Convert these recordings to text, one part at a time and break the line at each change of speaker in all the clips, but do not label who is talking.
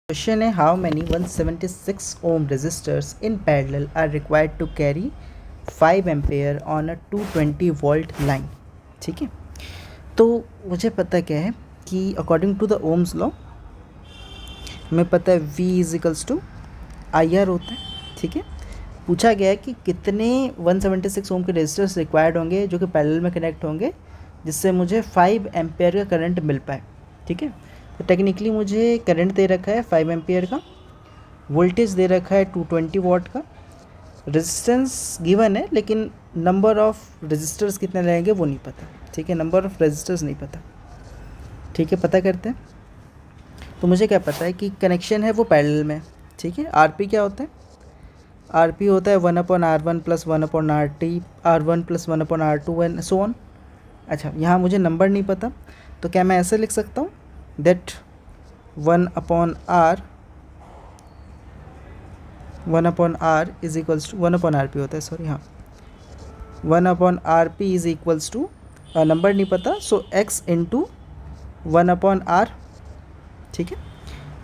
Question है how many 176 ohm resistors in parallel are required to carry 5 ampere on a 220 volt line. ठीक है, तो मुझे पता क्या है कि according to the Ohm's law हमें पता है V is equals to IR होता है. ठीक है, पूछा गया है कि कितने 176 ओम के रेजिस्टर्स रिक्वायर्ड होंगे जो कि पैरेलल में कनेक्ट होंगे जिससे मुझे 5 एम्पेयर का करंट मिल पाए. ठीक है, तो टेक्निकली मुझे करंट दे रखा है 5 एम्पियर का, वोल्टेज दे रखा है 220 वॉट का, रेजिस्टेंस गिवन है लेकिन नंबर ऑफ़ रेजिस्टर्स कितने रहेंगे वो नहीं पता. ठीक है, नंबर ऑफ़ रेजिस्टर्स नहीं पता. ठीक है, पता करते हैं. तो मुझे क्या पता है कि कनेक्शन है वो पैरेलल में. ठीक है, आरपी क्या होता है? आरपी होता है 1/R1 + 1/RT, R1 + 1/R2 and so on. अच्छा, यहाँ मुझे नंबर नहीं पता तो क्या मैं ऐसे लिख सकता हूँ that 1/R is equals to 1/RP होता है, सॉरी, हाँ, 1/RP is equals to number नहीं पता, सो x इंटू 1/R. ठीक है,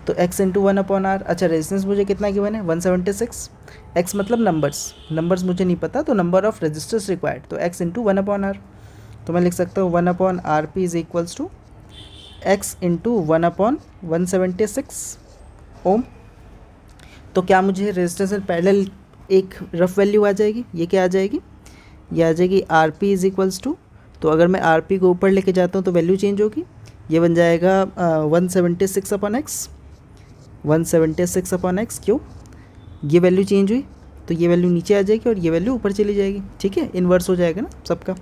तो x इंटू 1/R. अच्छा, रेजिस्टेंस मुझे कितना गिवन है 176. x मतलब नंबर्स मुझे नहीं पता, तो नंबर ऑफ रेजिस्टर्स रिक्वायर्ड, तो x इंटू 1/R. तो मैं लिख सकता हूँ 1/RP is equals to x into 1/176 ohm. तो क्या मुझे रेजिस्टेंस में पैरेलल एक रफ वैल्यू आ जाएगी. ये क्या आ जाएगी? ये आ जाएगी RP इज इक्वल्स टू, तो अगर मैं RP को ऊपर लेके जाता हूँ तो वैल्यू चेंज होगी. ये बन जाएगा 176/x, 176/x. क्यों? ये वैल्यू चेंज हुई तो ये वैल्यू नीचे आ जाएगी और ये वैल्यू ऊपर चली जाएगी. ठीक है, इन्वर्स हो जाएगा ना सबका.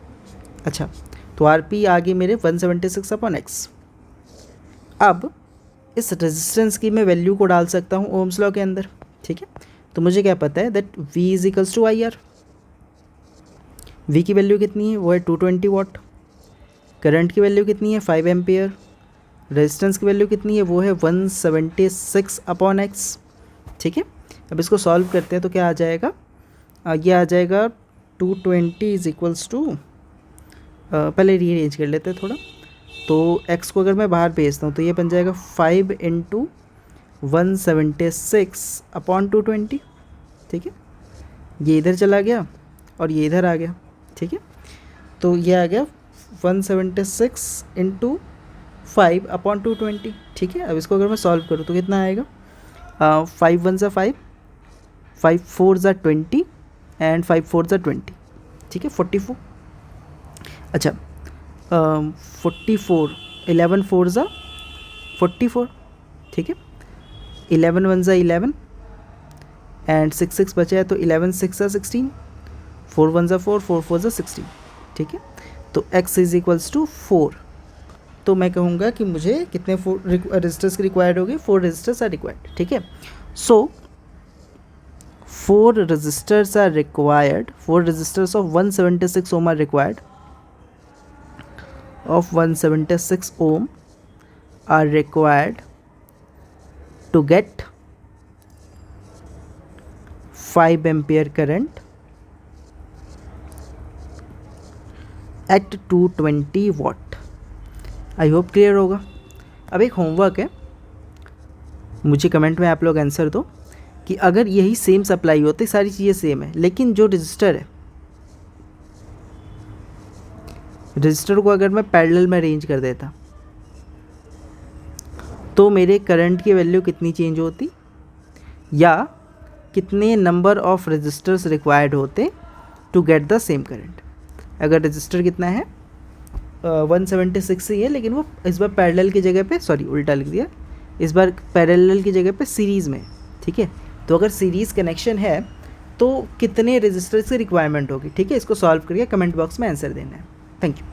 अच्छा, तो RP आ गई मेरे 176/x. अब इस रेजिस्टेंस की मैं वैल्यू को डाल सकता हूँ ओम्स लॉ के अंदर. ठीक है, तो मुझे क्या पता है that V is equals to IR. V की वैल्यू कितनी है? वो है 220 वॉट. करंट की वैल्यू कितनी है? 5 एम्पियर. रेजिस्टेंस की वैल्यू कितनी है? वो है 176/x. ठीक है, अब इसको सॉल्व करते हैं तो क्या आ जाएगा? ये आ जाएगा 220 इज इक्वल्स टू, पहले रीअरेंज कर लेते हैं थोड़ा. तो x को अगर मैं बाहर भेजता हूँ तो ये बन जाएगा 5 इंटू 176/220. ठीक है, ये इधर चला गया और ये इधर आ गया. ठीक है, तो ये आ गया 176 इंटू 5/220. ठीक है, अब इसको अगर मैं सॉल्व करूँ तो कितना आएगा? 5 1 ज़ा 5, 5 4 ज़ा 20 एंड 5 4 ज़ा 20. ठीक है, 44. अच्छा, 44, 11 4 ज़ा 44. ठीक है, 11 1 ज़ा 11 एंड 6 6 बचा है तो 11 6 ज़ा 16, 4 1 ज़ा 4, 4 4 ज़ा 16. ठीक है, तो x इज इक्वल्स टू 4. तो मैं कहूँगा कि मुझे कितने रेजिस्टर्स की रिक्वायर्ड होगी? 4 रेजिस्टर्स आर रिक्वायर्ड. ठीक है, so 4 resistors are required, 4 resistors of 176 ohm are required, of 176 ohm are required to get 5 ampere current at 220 watt. I hope clear होगा. अब एक होमवर्क है, मुझे कमेंट में आप लोग आंसर दो कि अगर यही सेम सप्लाई होती, सारी चीज़ें सेम है, लेकिन जो रजिस्टर है, रजिस्टर को अगर मैं पैरेलल में अरेंज कर देता तो मेरे करंट की वैल्यू कितनी चेंज होती, या कितने नंबर ऑफ रजिस्टर्स रिक्वायर्ड होते to get the same current. अगर रजिस्टर कितना है 176 ही है, लेकिन वो इस बार पैरेलल की जगह पे, सॉरी उल्टा लिख दिया, इस बार पैरेलल की जगह पे सीरीज़ में. ठीक है, तो अगर सीरीज़ कनेक्शन है तो कितने रजिस्टर्स की रिक्वायरमेंट होगी. ठीक है, इसको सॉल्व करके कमेंट बॉक्स में आंसर देना है. Thank you.